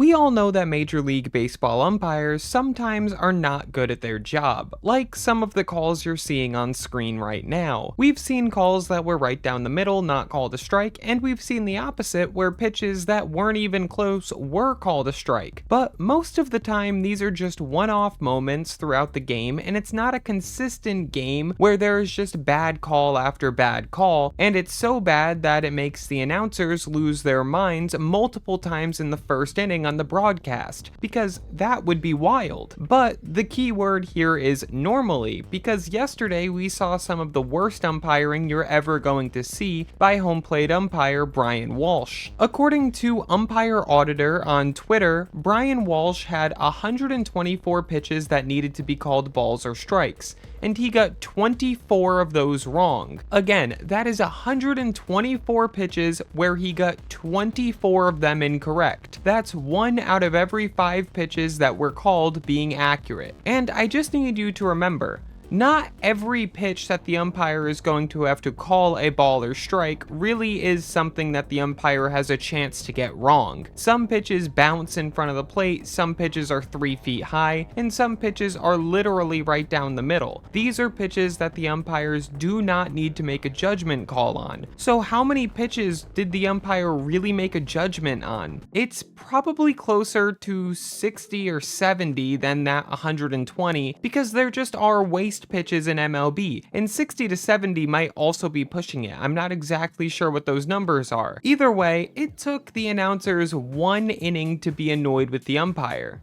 We all know that Major League Baseball umpires sometimes are not good at their job, like some of the calls you're seeing on screen right now. We've seen calls that were right down the middle not called a strike, and we've seen the opposite where pitches that weren't even close were called a strike. But most of the time these are just one-off moments throughout the game, and it's not a consistent game where there is just bad call after bad call, and it's so bad that it makes the announcers lose their minds multiple times in the first inning on the broadcast, because that would be wild. But the key word here is normally, because yesterday we saw some of the worst umpiring you're ever going to see by home plate umpire Brian Walsh. According to Umpire Auditor on Twitter, Brian Walsh had 124 pitches that needed to be called balls or strikes, and he got 24 of those wrong. Again, that is 124 pitches where he got 24 of them incorrect. That's 1 out of every 5 pitches that were called being accurate. And I just need you to remember, not every pitch that the umpire is going to have to call a ball or strike really is something that the umpire has a chance to get wrong. Some pitches bounce in front of the plate, some pitches are 3 feet high, and some pitches are literally right down the middle. These are pitches that the umpires do not need to make a judgment call on. So how many pitches did the umpire really make a judgment on? It's probably closer to 60 or 70 than that 120, because there just are waste pitches in MLB, and 60 to 70 might also be pushing it. I'm not exactly sure what those numbers are. Either way, it took the announcers 1 inning to be annoyed with the umpire.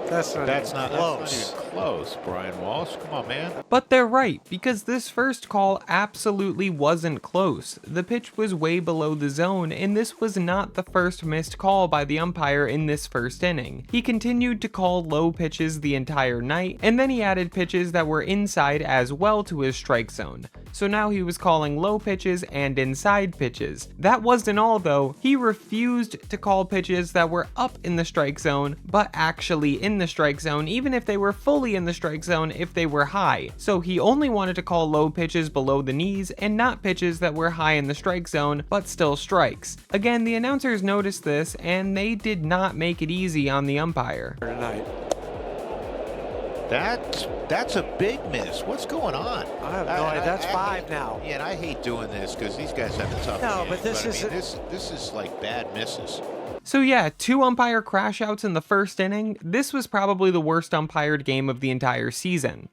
That's not Close. Even close, Brian Walsh. Come on, man. But they're right, because this first call absolutely wasn't close. The pitch was way below the zone, and this was not the first missed call by the umpire in this first inning. He continued to call low pitches the entire night, and then he added pitches that were inside as well to his strike zone. So now he was calling low pitches and inside pitches. That wasn't all though. He refused to call pitches that were up in the strike zone, but actually in the strike zone, even if they were fully in the strike zone if they were high. So he only wanted to call low pitches below the knees and not pitches that were high in the strike zone but still strikes. Again, the announcers noticed this and they did not make it easy on the umpire. Tonight. That's a big miss. What's going on? I have no idea. That's 5 now. Yeah, and I hate doing this because these guys have a tough No, game, but this is this is like bad misses. So yeah, 2 umpire crash outs in the first inning. This was probably the worst umpired game of the entire season.